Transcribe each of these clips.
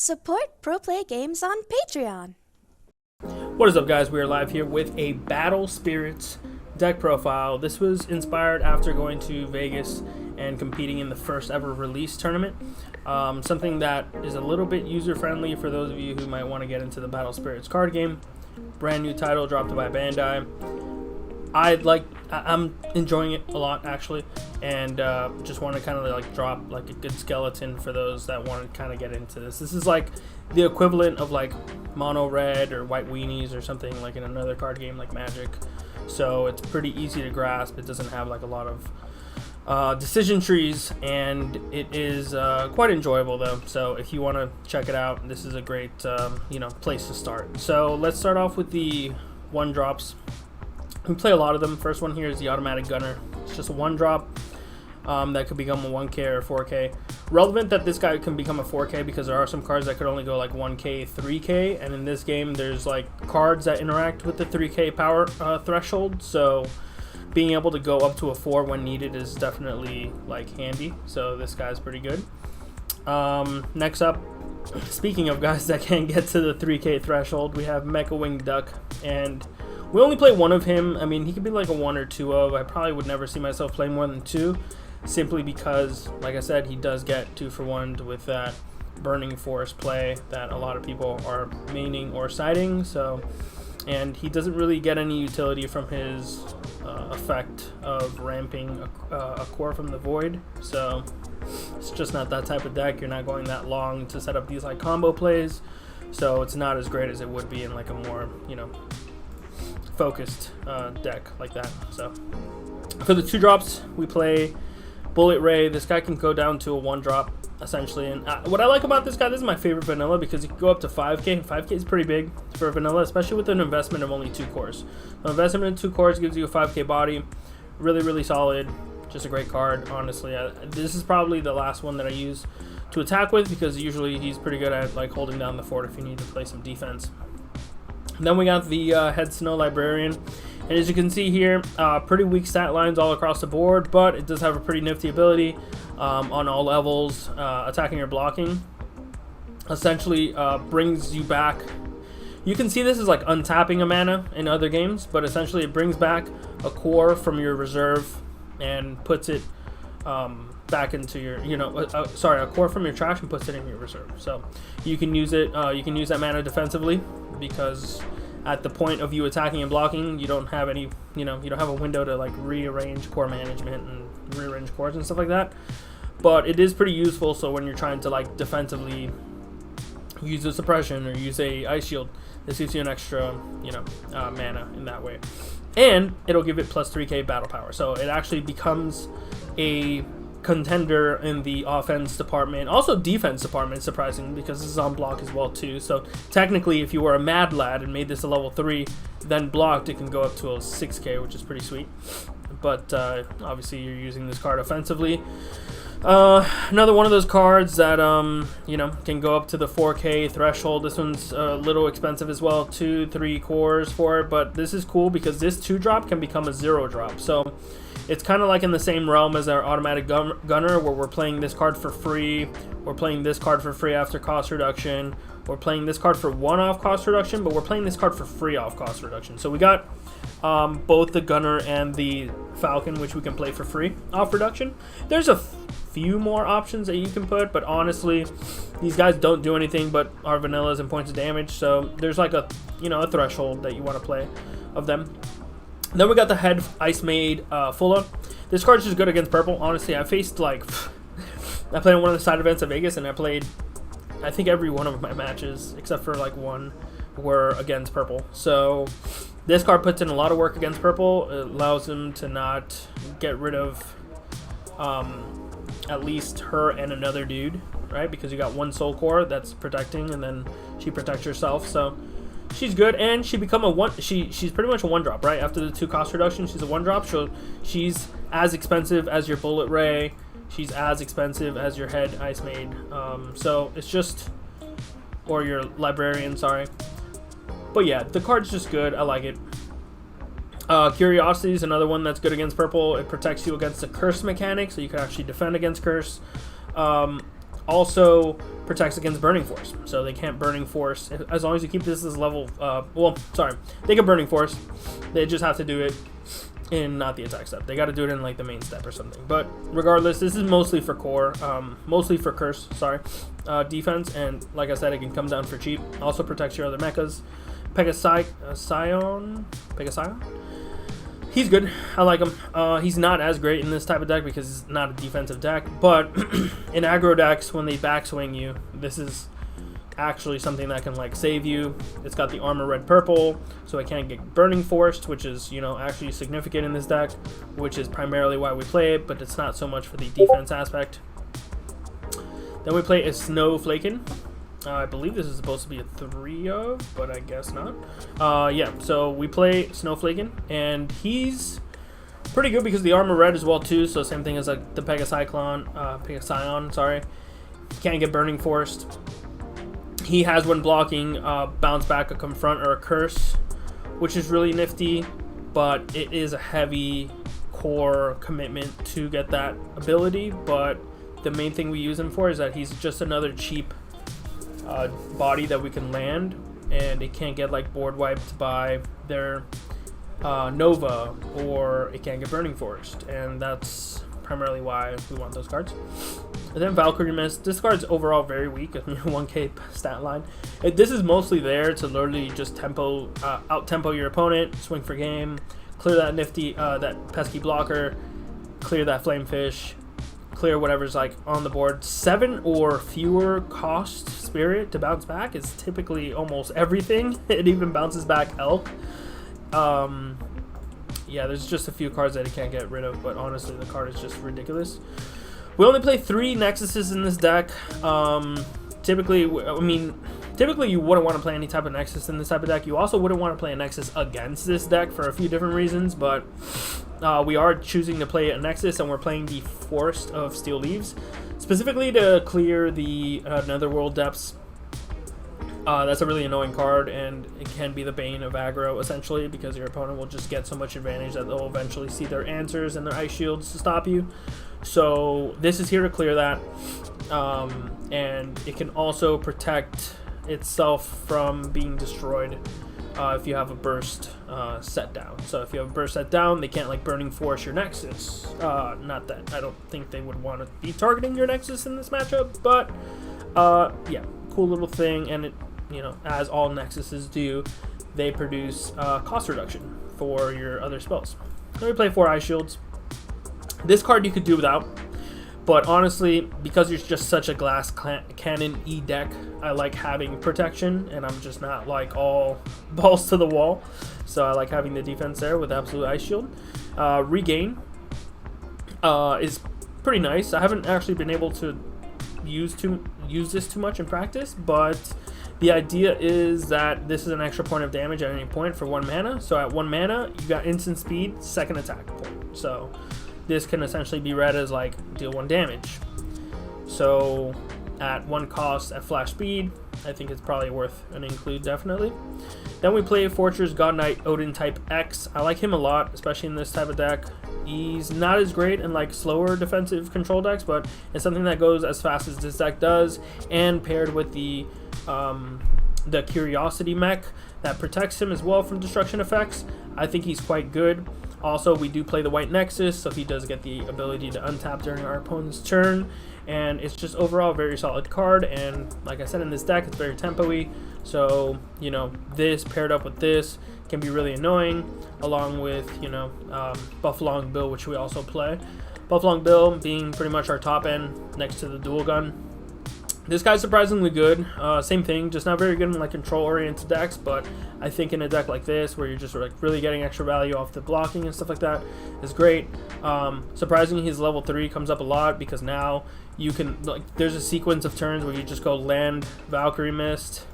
Support Pro Play Games on Patreon. What is up, guys? We are live here with a Battle Spirits deck profile. This was inspired after going to Vegas and competing in the first ever release tournament. Something that is a little bit user-friendly for those of you who might want to get into the Battle Spirits card game. Brand new title dropped by Bandai. I'm enjoying it a lot, actually, and just want to kind of like drop like a good skeleton for those that want to kind of get into this. This is like the equivalent of like mono red or white weenies or something like in another card game like Magic. So it's pretty easy to grasp. It doesn't have like a lot of decision trees, and it is quite enjoyable though. So if you want to check it out, this is a great place to start. So let's start off with the one drops. We play a lot of them. First one here is the automatic gunner. It's just a one drop that could become a 1K or 4K. Relevant that this guy can become a 4K because there are some cards that could only go like 1K, 3K, and in this game there's like cards that interact with the 3K power threshold. So being able to go up to a 4 when needed is definitely like handy. So this guy's pretty good. Next up, speaking of guys that can't get to the 3K threshold, we have Mecha Winged Duck, and we only play one of him. I mean, he could be like a 1 or 2 of. I probably would never see myself playing more than 2, simply because, like I said, he does get 2 for 1 with that Burning Force play that a lot of people are maining or siding. So, and he doesn't really get any utility from his effect of ramping a core from the void. So it's just not that type of deck. You're not going that long to set up these like combo plays. So it's not as great as it would be in like a more, focused deck like that. So for the 2 drops, we play Bullet Ray. This guy can go down to a 1 drop essentially, and what I like about this guy, this is my favorite vanilla because he can go up to 5K. 5K is pretty big for a vanilla, especially with an investment of only 2 cores. The investment in 2 cores gives you a 5K body. Really solid. Just a great card, honestly. This is probably the last one that I use to attack with because usually he's pretty good at like holding down the fort if you need to play some defense. Then we got the Head Snow Librarian, and as you can see here, pretty weak stat lines all across the board, but it does have a pretty nifty ability on all levels. Attacking or blocking essentially brings you back. You can see this is like untapping a mana in other games, but essentially it brings back a core from your reserve and puts it back into your, a core from your trash and puts it in your reserve. So you can use it. You can use that mana defensively because at the point of you attacking and blocking, you don't have any, you don't have a window to like rearrange core management and rearrange cores and stuff like that. But it is pretty useful. So when you're trying to like defensively use a suppression or use a ice shield, this gives you an extra, mana in that way. And it'll give it plus 3K battle power. So it actually becomes a contender in the offense department, also defense department, surprisingly, because this is on block as well too. So technically, if you were a mad lad and made this a level 3, then blocked, it can go up to a 6K, which is pretty sweet. But obviously, you're using this card offensively. Another one of those cards that can go up to the 4K threshold. This one's a little expensive as well, 2-3 cores for it, but this is cool because this 2 drop can become a 0 drop. So it's kind of like in the same realm as our automatic gunner, where we're playing this card for free, we're playing this card for free after cost reduction, we're playing this card for 1 off cost reduction, but we're playing this card for free off cost reduction. So we got both the gunner and the falcon, which we can play for free off reduction. There's a few more options that you can put, but honestly, these guys don't do anything but are vanillas and points of damage. So there's like a a threshold that you want to play of them. Then we got the Head Ice Maid Fulla. This card's just good against purple. Honestly, I faced like I played in one of the side events at Vegas, and I played I think every one of my matches except for like 1 were against purple. So this card puts in a lot of work against purple. It allows him to not get rid of at least her and another dude, right? Because you got 1 soul core that's protecting, and then she protects herself. So she's good, and she become a 1. She's pretty much a 1 drop, right? After the 2 cost reduction, she's a 1 drop. So she's as expensive as your Bullet Ray. She's as expensive as your Head Ice Maid. So it's just, or your Librarian, sorry. But yeah, the card's just good. I like it. Curiosity is another one that's good against purple. It protects you against the curse mechanic, so you can actually defend against curse. Also protects against Burning Force. So they can't Burning Force, as long as you keep this as level, well, sorry, they can Burning Force. They just have to do it in not the attack step. They got to do it in like the main step or something. But regardless, this is mostly for core, mostly for curse, sorry, defense. And like I said, it can come down for cheap. Also protects your other mechas. Pegasion? He's good. I like him. He's not as great in this type of deck because it's not a defensive deck. But in aggro decks, when they backswing you, this is actually something that can like save you. It's got the armor red purple, so it can't get burning forced, which is, you know, actually significant in this deck, which is primarily why we play it, but it's not so much for the defense aspect. Then we play a Snowflaken. I believe this is supposed to be a 3 of, but I guess not. Yeah, so we play Snowflaken, and he's pretty good because the armor red as well too, so same thing as like the Pegasion, sorry. Can't get burning forced. He has when blocking, bounce back, a confront, or a curse, which is really nifty, but it is a heavy core commitment to get that ability. But the main thing we use him for is that he's just another cheap body that we can land, and it can't get like board wiped by their Nova, or it can't get burning forced, and that's primarily why we want those cards. And then Valkyrie Mist. This card's overall very weak, 1k stat line. This is mostly there to literally just tempo, out tempo your opponent, swing for game, clear that nifty, that pesky blocker, clear that flamefish, clear whatever's like on the board. 7 or fewer cost spirit to bounce back is typically almost everything. It even bounces back elk. Yeah, there's just a few cards that he can't get rid of, but honestly the card is just ridiculous. We only play 3 Nexuses in this deck. Typically you wouldn't want to play any type of Nexus in this type of deck. You also wouldn't want to play a Nexus against this deck for a few different reasons, but we are choosing to play a Nexus, and we're playing the Forest of Steel Leaves, specifically to clear the Netherworld Depths. That's a really annoying card, and it can be the bane of aggro, essentially, because your opponent will just get so much advantage that they'll eventually see their answers and their ice shields to stop you. So this is here to clear that, and it can also protect itself from being destroyed if you have a burst set down. So if you have a burst set down, they can't like burning force your Nexus. Not that I don't think they would want to be targeting your Nexus in this matchup, but yeah, cool little thing. And it, you know, as all Nexuses do, they produce cost reduction for your other spells. Then we play 4 Ice Shields. This card you could do without, but honestly, because you're just such a glass cannon deck, I like having protection, and I'm just not like all balls to the wall, so I like having the defense there with Absolute Ice Shield. Regain is pretty nice. I haven't actually been able to use this too much in practice, but the idea is that this is an extra point of damage at any point for 1 mana. So at 1 mana, you got instant speed, 2nd attack point. So this can essentially be read as like deal 1 damage. So at 1 cost at flash speed, I think it's probably worth an include, definitely. Then we play Fortress God Knight Odin type X. I like him a lot, especially in this type of deck. He's not as great in like slower defensive control decks, but it's something that goes as fast as this deck does, and paired with the Curiosity mech that protects him as well from destruction effects, I think he's quite good. Also, we do play the White Nexus, so he does get the ability to untap during our opponent's turn, and it's just overall a very solid card. And like I said, in this deck, it's very tempo-y, so, you know, this paired up with this can be really annoying, along with, you know, Buffalong Bill, which we also play. Buffalong Bill being pretty much our top end next to the dual gun. This guy's surprisingly good. Same thing, just not very good in like control-oriented decks, but I think in a deck like this, where you're just like really getting extra value off the blocking and stuff like that, is great. Surprisingly, his level 3 comes up a lot, because now you can, like, there's a sequence of turns where you just go land Valkyrie Mist,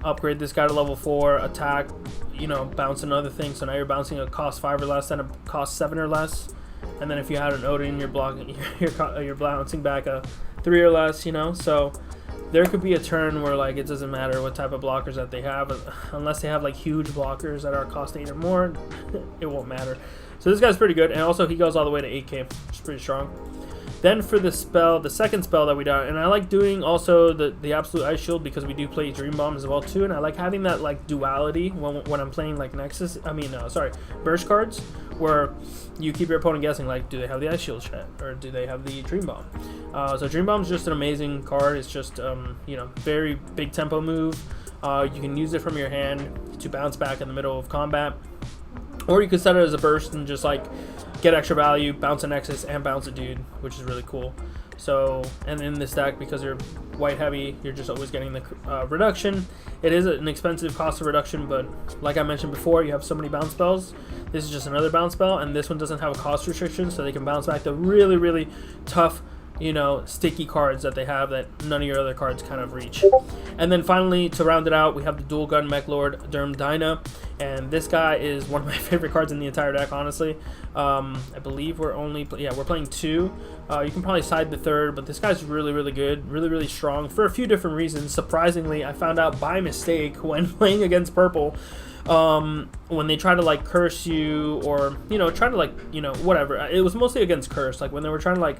upgrade this guy to level 4, attack, you know, bounce another thing. So now you're bouncing a cost 5 or less and a cost 7 or less. And then if you had an Odin, you're blocking, you're bouncing back a 3 or less, you know. So there could be a turn where like it doesn't matter what type of blockers that they have, unless they have like huge blockers that are cost 8 or more, it won't matter. So this guy's pretty good, and also he goes all the way to 8k, which is pretty strong. Then for the spell, the second spell that we done, and I like doing also the absolute ice shield because we do play Dream Bomb as well too, and I like having that like duality when I'm playing like Nexus. Burst cards, where you keep your opponent guessing like, do they have the ice shield chat or do they have the Dream Bomb? So Dream Bomb is just an amazing card. It's just very big tempo move. You can use it from your hand to bounce back in the middle of combat, or you could set it as a burst and just like get extra value, bounce a Nexus and bounce a dude, which is really cool. So, and in this deck, because you're white heavy, you're just always getting the reduction. It is an expensive cost of reduction, but like I mentioned before, you have so many bounce spells. This is just another bounce spell, and this one doesn't have a cost restriction, so they can bounce back the really, really tough, sticky cards that they have that none of your other cards kind of reach. And then finally, to round it out, we have the dual gun Mech Lord Derm Dyna, and this guy is one of my favorite cards in the entire deck, honestly. I believe we're playing 2. You can probably side the third, but this guy's really, really good, really, really strong for a few different reasons. Surprisingly, I found out by mistake when playing against purple, when they try to like curse you or try to like whatever. It was mostly against curse, like when they were trying to like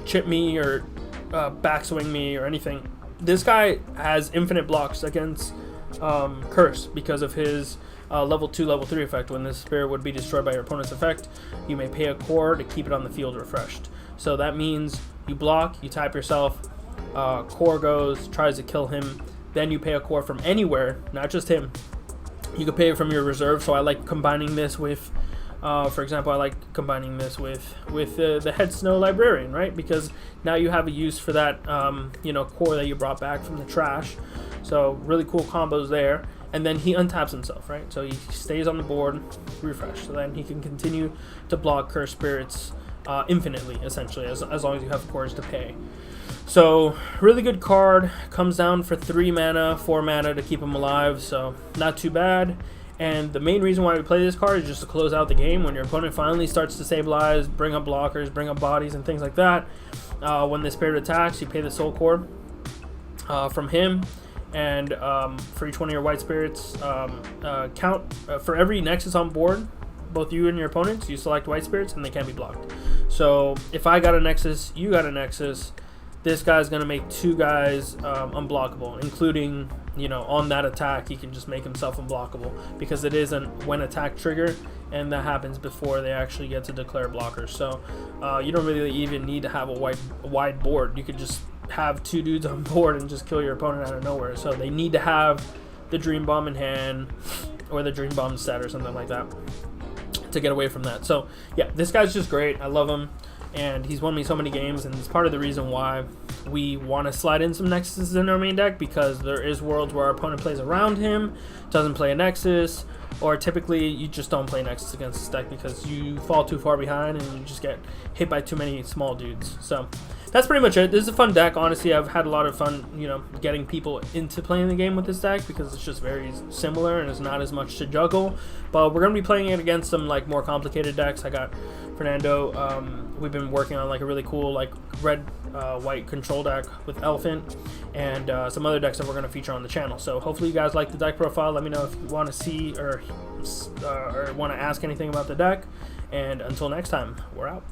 chip me or backswing me or anything. This guy has infinite blocks against curse because of his level 2, level 3 effect. When this spirit would be destroyed by your opponent's effect, you may pay a core to keep it on the field refreshed. So that means you block, you type yourself, core goes, tries to kill him, then you pay a core from anywhere, not just him. You can pay it from your reserve. So I like combining this with for example, I like combining this with the Head Snow Librarian, right? Because now you have a use for that, core that you brought back from the trash. So really cool combos there. And then he untaps himself, right? So he stays on the board, refresh. So then he can continue to block Cursed Spirits infinitely, essentially, as long as you have cores to pay. So really good card. Comes down for 3 mana, 4 mana to keep him alive. So not too bad. And the main reason why we play this card is just to close out the game. When your opponent finally starts to stabilize, bring up blockers, bring up bodies, and things like that. When the spirit attacks, you pay the soul core from him. And for each one of your white spirits, count for every Nexus on board, both you and your opponents, you select white spirits and they can't be blocked. So if I got a Nexus, you got a Nexus, this guy's going to make 2 guys unblockable, including, on that attack, he can just make himself unblockable because it is an when attack trigger, and that happens before they actually get to declare blockers. So you don't really even need to have a wide board. You could just have 2 dudes on board and just kill your opponent out of nowhere. So they need to have the Dream Bomb in hand or the Dream Bomb set or something like that to get away from that. So yeah, this guy's just great. I love him. And he's won me so many games, and it's part of the reason why we want to slide in some Nexuses in our main deck, because there is worlds where our opponent plays around him, doesn't play a Nexus, or typically you just don't play Nexus against this deck because you fall too far behind and you just get hit by too many small dudes. So that's pretty much it. This is a fun deck. Honestly, I've had a lot of fun, getting people into playing the game with this deck because it's just very similar and it's not as much to juggle. But we're going to be playing it against some like more complicated decks. I got Fernando. We've been working on like a really cool like red white control deck with Elephant and some other decks that we're going to feature on the channel. So hopefully you guys like the deck profile. Let me know if you want to see or want to ask anything about the deck. And until next time, we're out.